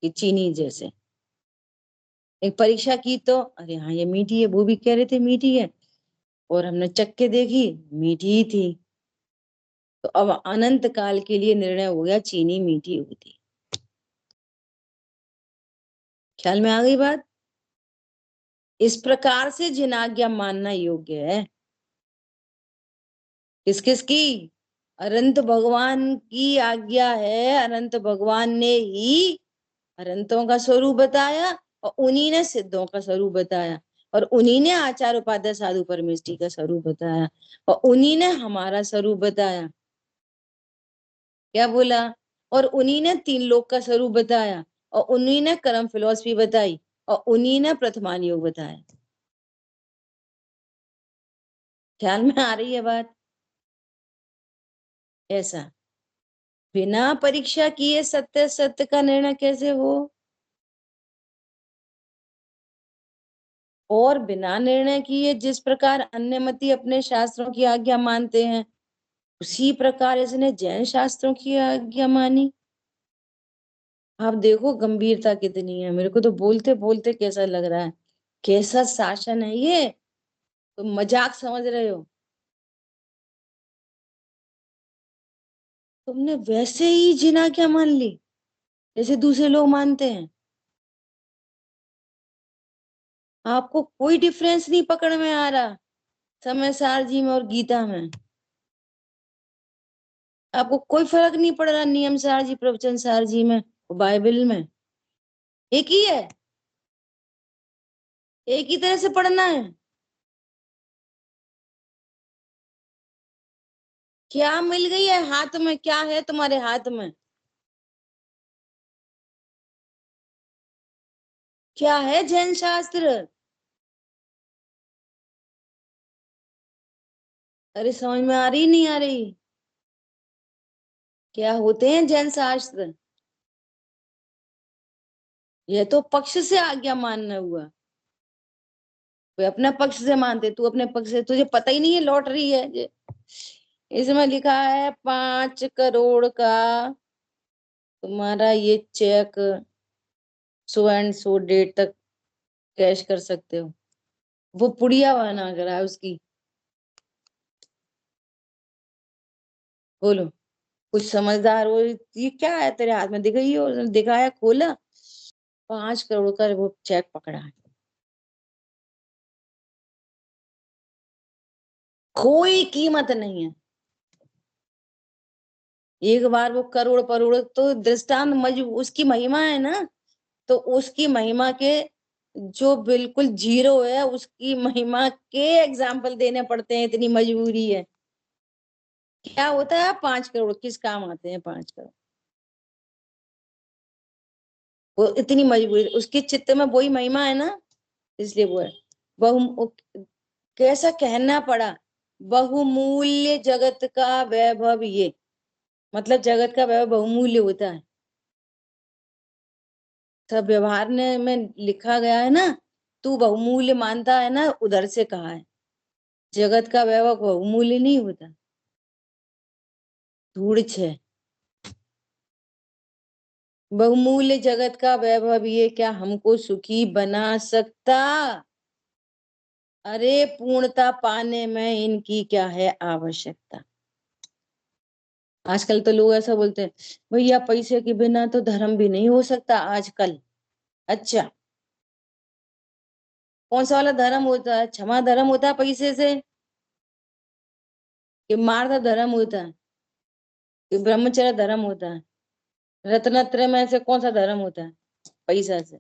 A: कि चीनी जैसे। एक परीक्षा की तो अरे हाँ ये मीठी है, वो भी कह रहे थे मीठी है, और हमने चख के देखी मीठी ही थी। तो अब अनंत काल के लिए निर्णय हो गया चीनी मीठी होती। ख्याल में आ गई बात? इस प्रकार से जिन आज्ञा मानना योग्य है, किस किस की? अनंत भगवान की आज्ञा है। अनंत भगवान ने ही अनंतों का स्वरूप बताया, और उन्हीं ने सिद्धों का स्वरूप बताया, और उन्हीं ने आचार्य उपाध्याय साधु परमेष्टि का स्वरूप बताया, और उन्हीं ने हमारा स्वरूप बताया। क्या बोला? और उन्हीं ने तीन लोक का स्वरूप बताया, और उन्हीं ने कर्म फिलॉसफी बताई, और उन्हीं ने प्रथमान योग बताया। ख्याल में आ रही है बात? ऐसा। बिना परीक्षा किए सत्य सत्य का निर्णय कैसे हो? और बिना निर्णय किए जिस प्रकार अन्यमति अपने शास्त्रों की आज्ञा मानते हैं, उसी प्रकार इसने जैन शास्त्रों की आज्ञा मानी। आप देखो गंभीरता कितनी है। मेरे को तो बोलते बोलते कैसा लग रहा है, कैसा शासन है ये। तो मजाक समझ रहे हो? तुमने वैसे ही जिना क्या मान ली जैसे दूसरे लोग मानते हैं। आपको कोई डिफरेंस नहीं पकड़ में आ रहा समय सार जी में और गीता में। आपको कोई फर्क नहीं पड़ रहा नियम सार जी, प्रवचन सार जी में, बाइबल में एक ही है। एक ही तरह से पढ़ना है। क्या मिल गई है हाथ में? क्या है तुम्हारे हाथ में? क्या है जैन शास्त्र? अरे समझ में आ रही नहीं आ रही? क्या होते हैं जैन शास्त्र? ये तो पक्ष से आज्ञा मानना हुआ। वे अपने पक्ष से मानते, तू अपने पक्ष से, तुझे पता ही नहीं है लॉटरी है ये। इसमें लिखा है 5 करोड़ का तुम्हारा ये cheque so and so date तक कैश कर सकते हो। वो पुड़िया बना करा है उसकी। बोलो, कुछ समझदार हो। ये क्या है तेरे हाथ में? दिख रही हो? दिखाया, खोला, 5 करोड़ का वो चेक पकड़ा है। कोई कीमत नहीं है। एक बार वो करोड़ परोड़ तो दृष्टांत उसकी महिमा है ना। तो उसकी महिमा के जो बिल्कुल जीरो है, उसकी महिमा के एग्जाम्पल देने पड़ते हैं, इतनी मजबूरी है। क्या होता है 5 करोड़? किस काम आते हैं 5 करोड़? वो इतनी मजबूरी, उसके चित्त में वही महिमा है ना, इसलिए वो है। बहु कैसा कहना पड़ा, बहुमूल्य जगत का वैभव ये। मतलब जगत का वैभव बहुमूल्य होता है। सब व्यवहार ने में लिखा गया है ना। तू बहुमूल्य मानता है ना, उधर से कहा है। जगत का वैभव बहुमूल्य नहीं होता। धूड़ छे। बहुमूल्य जगत का वैभव ये क्या हमको सुखी बना सकता? अरे पूर्णता पाने में इनकी क्या है आवश्यकता? आजकल तो लोग ऐसा बोलते हैं, भैया पैसे के बिना तो धर्म भी नहीं हो सकता आजकल। अच्छा, कौन सा वाला धर्म होता है? क्षमा धर्म होता है पैसे से? कि मार्ग धर्म होता है? कि ब्रह्मचर्य धर्म होता है? रत्नत्रय में से कौन सा धर्म होता है? पैसा से।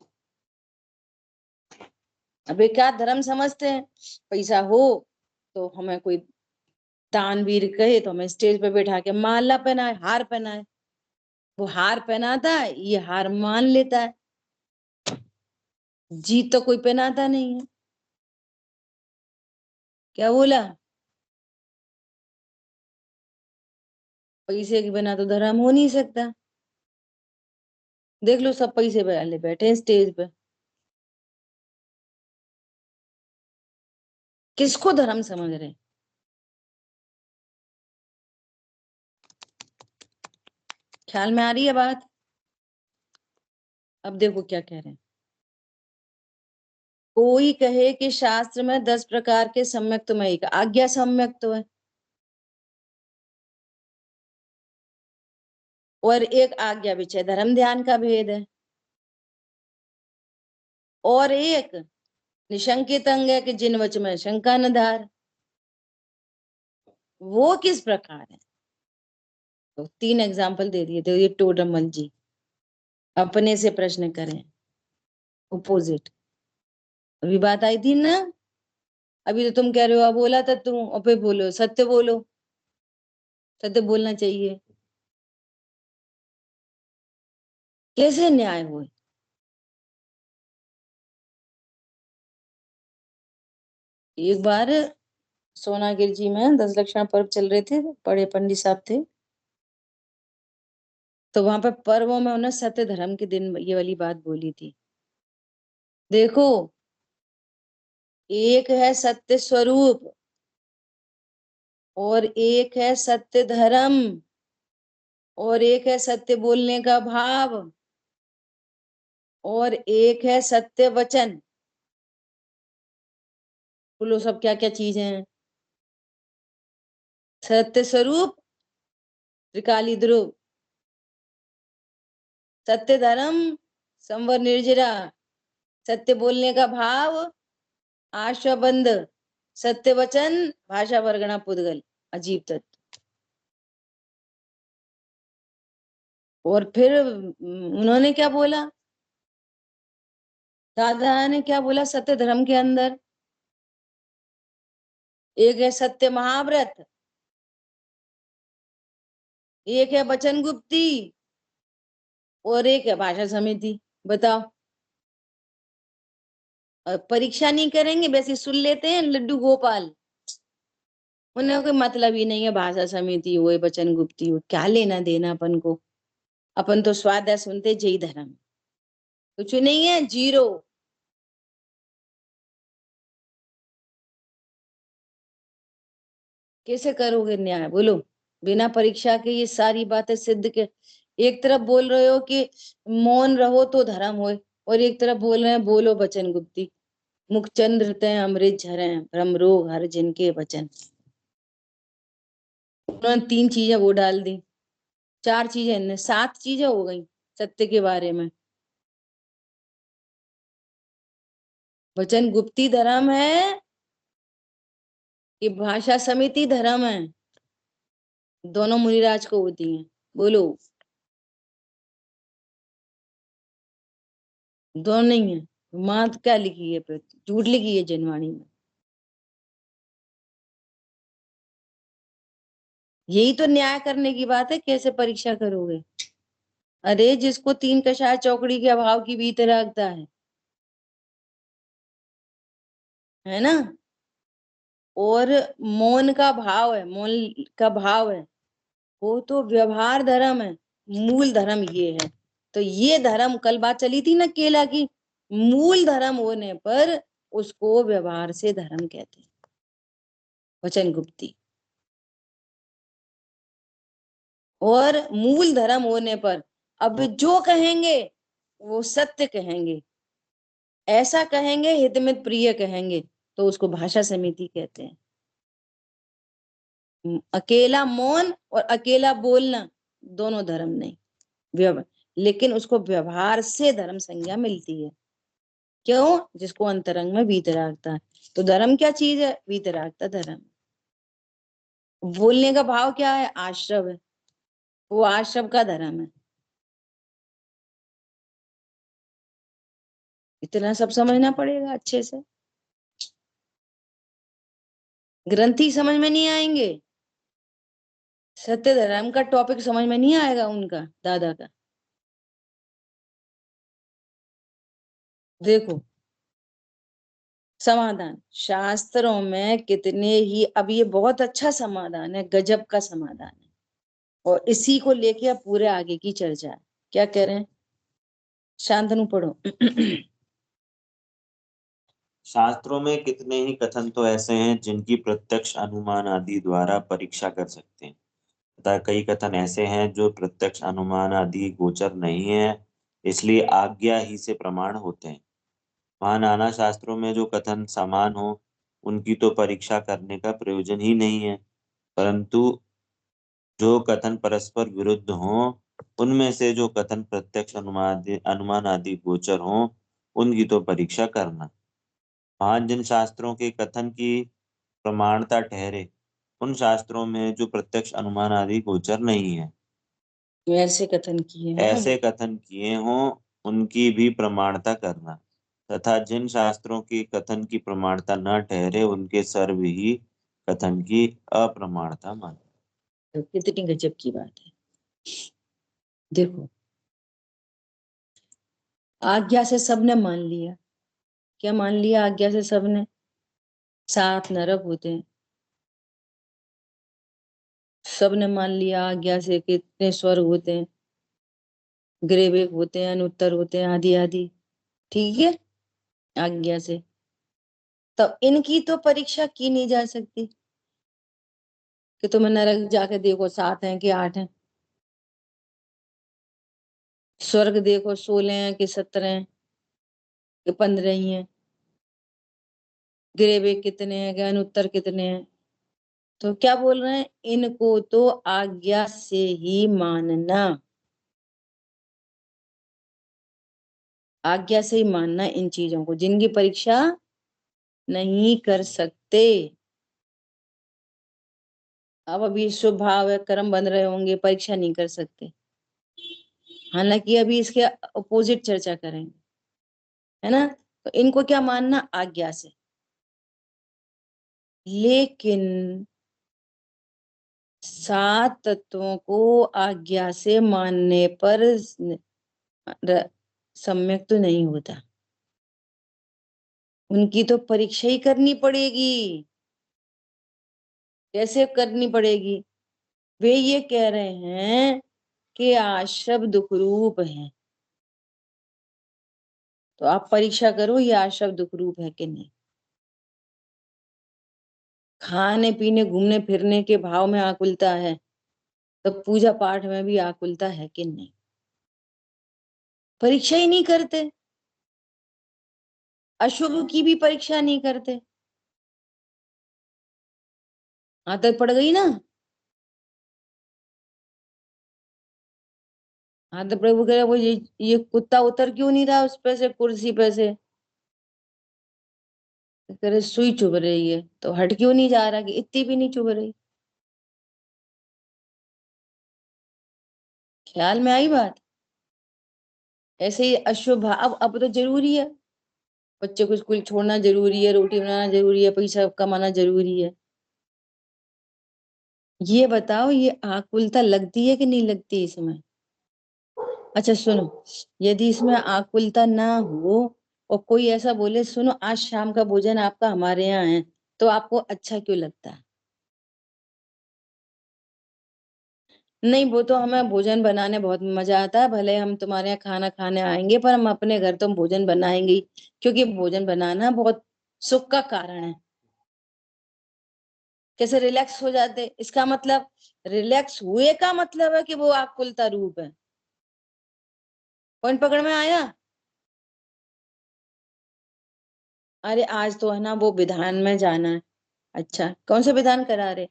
A: अबे क्या धर्म समझते हैं? पैसा हो तो हमें कोई दानवीर कहे तो हमें स्टेज पे बैठा के माला पहनाए, हार पहनाए। वो हार पहनाता है, ये हार मान लेता है। जीत तो कोई पहनाता नहीं है। क्या बोला? पैसे के बिना तो धर्म हो नहीं सकता। देख लो, सब पैसे वाले बैठे हैं स्टेज पे। किसको धर्म समझ रहे हैं? ख्याल में आ रही है बात? अब देखो क्या कह रहे हैं। कोई कहे कि शास्त्र में 10 प्रकार के सम्यक तो मैं, आज्ञा सम्यक तो है, और एक आज्ञा विषय धर्म ध्यान का भेद है, और एक निशंकित अंग है कि जिन वच में शंका न धार। वो किस प्रकार है? तो 3 एग्जाम्पल दे दिए थे ये टोडरमल जी। अपने से प्रश्न करें, अपोजिट। अभी बात आई थी ना। अभी तो तुम कह रहे हो अब बोला था तुम, और फिर बोलो सत्य बोलो। सत्य बोलना चाहिए। कैसे न्याय हुए? एक बार सोनागिर जी में 10 लक्षण पर्व चल रहे थे, बड़े पंडित साहब थे। तो वहां पर पर्वों में उन्होंने सत्य धर्म के दिन ये वाली बात बोली थी। देखो, एक है सत्य स्वरूप, और एक है सत्य धर्म, और एक है सत्य बोलने का भाव, और एक है सत्य वचन। बोलो सब क्या क्या चीजें हैं? सत्य स्वरूप, त्रिकाली ध्रुव, सत्य धर्म, संवर निर्जरा, सत्य बोलने का भाव, आश्वबंध, सत्य वचन, भाषा वर्गणा पुद्गल, अजीब तत्व। और फिर उन्होंने क्या बोला? दादा ने क्या बोला सत्य धर्म के अंदर? एक है सत्य महाव्रत, एक है वचन गुप्ती, और एक है भाषा समिति। बताओ। परीक्षा नहीं करेंगे, वैसे सुन लेते हैं लड्डू गोपाल। उन्हें कोई मतलब ही नहीं है, भाषा समिति हो वचन गुप्ती हो, क्या लेना देना अपन को। अपन तो स्वाध्याय सुनते जय धर्म, कुछ नहीं है, जीरो। कैसे करोगे न्याय, बोलो? बिना परीक्षा के ये सारी बातें सिद्ध के। एक तरफ बोल रहे हो कि मौन रहो तो धर्म होए, और एक तरफ बोल रहे हैं बोलो वचन गुप्ती। मुख चंद्र तय अमृत झरे, भ्रम रोग हर जिनके वचन। उन्होंने तीन चीजें वो डाल दी, चार चीजें इनने, सात चीजें हो गई सत्य के बारे में। वचन गुप्ती धर्म है कि भाषा समिति धर्म है? दोनों मुनिराज को होती हैं, बोलो। दोनों नहीं है। मात क्या लिखी है पे, झूठ लिखी है जनवाणी में। यही तो न्याय करने की बात है, कैसे परीक्षा करोगे? अरे जिसको तीन कषाय चौकड़ी के अभाव की भीतर रखता है ना, और मौन का भाव है, मौन का भाव है, वो तो व्यवहार धर्म है। मूल धर्म ये है। तो ये धर्म, कल बात चली थी ना केला की, मूल धर्म होने पर उसको व्यवहार से धर्म कहते हैं, वचन गुप्ती। और मूल धर्म होने पर अब जो कहेंगे वो सत्य कहेंगे, ऐसा कहेंगे हितमित प्रिय कहेंगे, तो उसको भाषा समिति कहते हैं। अकेला मौन और अकेला बोलना दोनों धर्म नहीं, व्यवहार। लेकिन उसको व्यवहार से धर्म संज्ञा मिलती है। क्यों? जिसको अंतरंग में वीतरागता है। तो धर्म क्या चीज है? वीतरागता धर्म। बोलने का भाव क्या है? आश्रव है, वो आश्रव का धर्म है। इतना सब समझना पड़ेगा अच्छे से, ग्रंथी समझ में नहीं आएंगे। सत्य धर्म का टॉपिक समझ में नहीं आएगा उनका, दादा का। देखो, समाधान शास्त्रों में कितने ही, अब ये बहुत अच्छा समाधान है, गजब का समाधान है, और इसी को लेके अब पूरे आगे की चर्चा है। क्या कह रहे हैं? शांतनु पढ़ो।
B: शास्त्रों में कितने ही कथन तो ऐसे हैं जिनकी प्रत्यक्ष अनुमान आदि द्वारा परीक्षा कर सकते हैं, तथा कई कथन ऐसे हैं जो प्रत्यक्ष अनुमान आदि गोचर नहीं है, इसलिए आज्ञा ही से प्रमाण होते हैं। वहाँ नाना शास्त्रों में जो कथन समान हो, उनकी तो परीक्षा करने का प्रयोजन ही नहीं है, परंतु जो कथन परस्पर विरुद्ध हों, उनमें से जो कथन प्रत्यक्ष अनुमान आदि गोचर हों, उनकी तो परीक्षा करना। वहाँ जिन शास्त्रों के कथन की प्रमाणता ठहरे, उन शास्त्रों में जो प्रत्यक्ष अनुमान आदि गोचर नहीं है,
A: ऐसे कथन किए हैं।
B: ऐसे कथन किए हों, उनकी भी प्रमाणता करना, तथा जिन शास्त्रों के कथन की प्रमाणता न ठहरे, उनके सर्व ही कथन की अप्रमाणता मानना।
A: तो कितनी गजब की बात है। देखो, आज्ञा से सबने मान लिया। क्या मान लिया आज्ञा से सबने? 7 नरक होते हैं, सबने मान लिया आज्ञा से। कितने स्वर्ग होते हैं, ग्रेवेक होते हैं, अनुत्तर होते हैं, आदि आदि। ठीक है, आज्ञा से। तब इनकी तो परीक्षा की नहीं जा सकती कि तुम्हें नरक जाके देखो 7 हैं कि 8 हैं, स्वर्ग देखो 16 हैं कि 17 हैं कि 15 ही हैं, ग्रेवेक कितने हैं कि अनुत्तर कितने हैं। तो क्या बोल रहे हैं? इनको तो आज्ञा से ही मानना, आज्ञा से ही मानना इन चीजों को, जिनकी परीक्षा नहीं कर सकते। अब अभी शुभ भाव है, कर्म बन रहे होंगे, परीक्षा नहीं कर सकते। हालांकि अभी इसके अपोजिट चर्चा करेंगे, है ना। तो इनको क्या मानना? आज्ञा से। लेकिन 7 तत्वों को आज्ञा से मानने पर सम्यक तो नहीं होता, उनकी तो परीक्षा ही करनी पड़ेगी। कैसे करनी पड़ेगी? वे ये कह रहे हैं कि आश्रव दुख रूप है, तो आप परीक्षा करो ये आश्रव दुख रूप है कि नहीं। खाने पीने घूमने फिरने के भाव में आकुलता है, तो पूजा पाठ में भी आकुलता है कि नहीं। परीक्षा ही नहीं करते, अशुभ की भी परीक्षा नहीं करते। आदत पड़ गई ना। आदत पड़ गई, वो ये कुत्ता उतर क्यों नहीं रहा उस पे से, कुर्सी पे से। करे सुई चुभ रही है तो हट क्यों नहीं जा रहा, कि इतनी भी नहीं चुभ रही। ख्याल में आई बात? ऐसे ही अशुभ भाव अब तो जरूरी है, बच्चे को स्कूल छोड़ना जरूरी है, रोटी बनाना जरूरी है, पैसा कमाना जरूरी है। ये बताओ ये आकुलता लगती है कि नहीं लगती इसमें? अच्छा सुनो, यदि इसमें आकुलता ना हो और कोई ऐसा बोले सुनो आज शाम का भोजन आपका हमारे यहाँ है, तो आपको अच्छा क्यों लगता है? नहीं, वो तो हमें भोजन बनाने बहुत मजा आता है, भले हम तुम्हारे यहाँ खाना खाने आएंगे पर हम अपने घर तो भोजन बनाएंगे ही, क्योंकि भोजन बनाना बहुत सुख का कारण है। कैसे रिलैक्स हो जाते, इसका मतलब रिलैक्स हुए का मतलब है कि वो आकुलता रूप है। पॉइंट पकड़ में आया? अरे आज तो है ना वो विधान में जाना है। अच्छा कौन सा विधान करा रहे?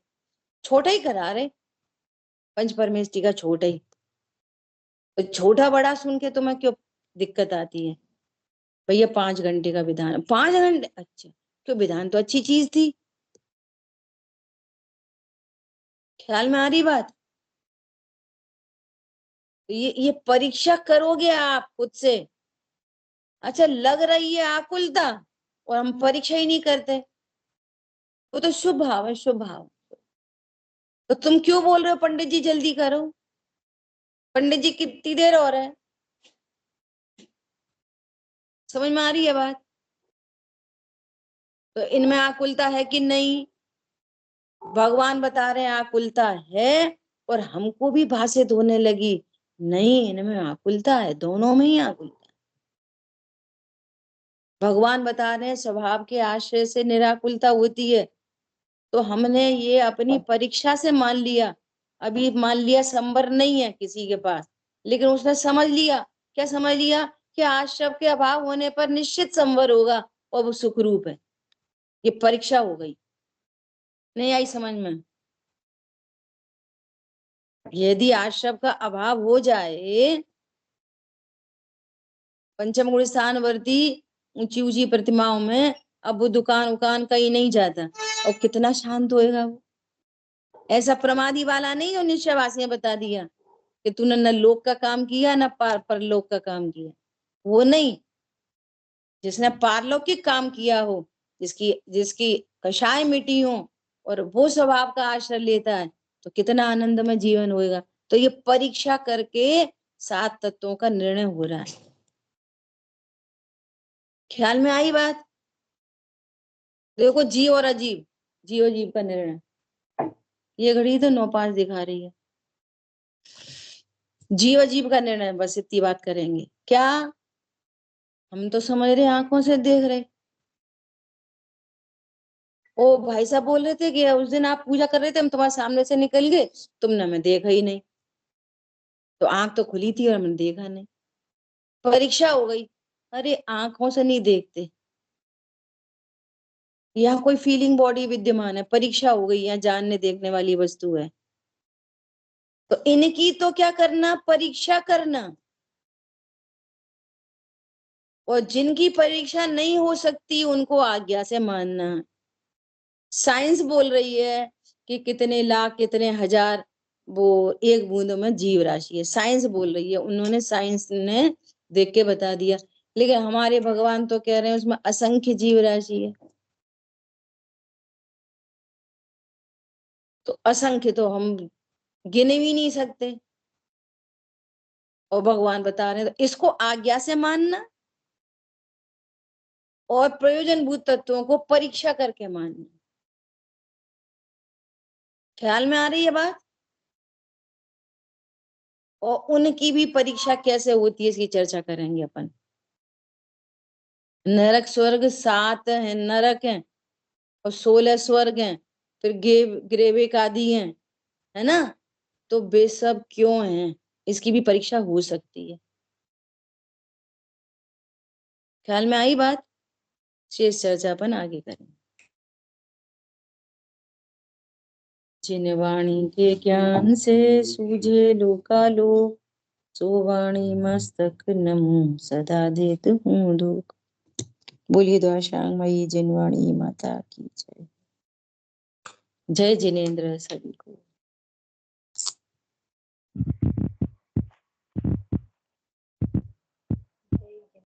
A: छोटा ही करा रहे, पंच परमेष्टि का छोटा ही। तो छोटा बड़ा सुन के तुम्हें क्यों दिक्कत आती है? भैया 5 घंटे का विधान, 5 घंटे? अच्छा, क्यों विधान तो अच्छी चीज थी। ख्याल में आ रही बात? तो ये परीक्षा करोगे आप खुद से। अच्छा लग रही है आकुलता और हम परीक्षा ही नहीं करते, वो तो शुभ भाव है, शुभ भाव। तो तुम क्यों बोल रहे हो पंडित जी जल्दी करो? पंडित जी कितनी देर हो रहा है? समझ में आ रही है बात? तो इनमें आकुलता है कि नहीं? भगवान बता रहे हैं आकुलता है, और हमको भी भाषित होने लगी नहीं इनमें आकुलता है, दोनों में ही आकुलता। भगवान बता रहे हैं स्वभाव के आश्रय से निराकुलता होती है, तो हमने ये अपनी परीक्षा से मान लिया। अभी मान लिया संवर नहीं है किसी के पास, लेकिन उसने समझ लिया। क्या समझ लिया? कि आश्रव के अभाव होने पर निश्चित संवर होगा और वो सुखरूप है। ये परीक्षा हो गई। नहीं आई समझ में? यदि आश्रव का अभाव हो जाए, पंचम गुण स्थान वर्ती ऊंची ऊंची प्रतिमाओं में, अब वो दुकान उकान कहीं नहीं जाता, और कितना शांत होएगा वो। ऐसा प्रमादी वाला नहीं जो निश्चयवासी ने बता दिया कि तूने न लोक का काम किया न परलोक का काम किया। वो नहीं, जिसने पारलौकिक काम किया हो, जिसकी जिसकी कषाय मिटी हो और वो स्वभाव का आश्रय लेता है, तो कितना आनंदमय जीवन होएगा। तो ये परीक्षा करके 7 तत्वों का निर्णय हो रहा है। ख्याल में आई बात? देखो जीव और अजीब, जीव जीव का निर्णय। ये घड़ी तो 9:05 दिखा रही है। जीव अजीब का निर्णय, बस इतनी बात करेंगे क्या? हम तो समझ रहे आंखों से देख रहे। ओ भाई साहब बोल रहे थे कि उस दिन आप पूजा कर रहे थे, हम तुम्हारे सामने से निकल गए, तुमने हमें देखा ही नहीं। तो आंख तो खुली थी और हमने देखा नहीं, परीक्षा हो गई। अरे आंखों से नहीं देखते, यहाँ कोई फीलिंग बॉडी विद्यमान है, परीक्षा हो गई, यहाँ जानने देखने वाली वस्तु है। तो इनकी तो क्या करना? परीक्षा करना। और जिनकी परीक्षा नहीं हो सकती उनको आज्ञा से मानना। साइंस बोल रही है कि कितने लाख कितने हजार वो एक बूंद में जीव राशि है, साइंस बोल रही है। उन्होंने साइंस ने देख के बता दिया। लेकिन हमारे भगवान तो कह रहे हैं उसमें असंख्य जीव राशि है। तो असंख्य तो हम गिने भी नहीं सकते, और भगवान बता रहे हैं तो इसको आज्ञा से मानना और प्रयोजनभूत तत्वों को परीक्षा करके मानना। ख्याल में आ रही है बात? और उनकी भी परीक्षा कैसे होती है इसकी चर्चा करेंगे अपन। नरक स्वर्ग 7 है, नरक है, और 16 स्वर्ग हैं, फिर ग्रेविक आदि हैं, है ना? तो वे सब क्यों हैं, इसकी भी परीक्षा हो सकती है। ख्याल में आई बात? शेष चर्चा अपन आगे करेंगे। जिन वाणी के ज्ञान से सूझे लोकालोक, सो वाणी मस्तक नमो सदा देत हूँ धूप। बोलिए द्वाशांग मई जिनवाणी माता की जय। जय जिनेन्द्र सभी को।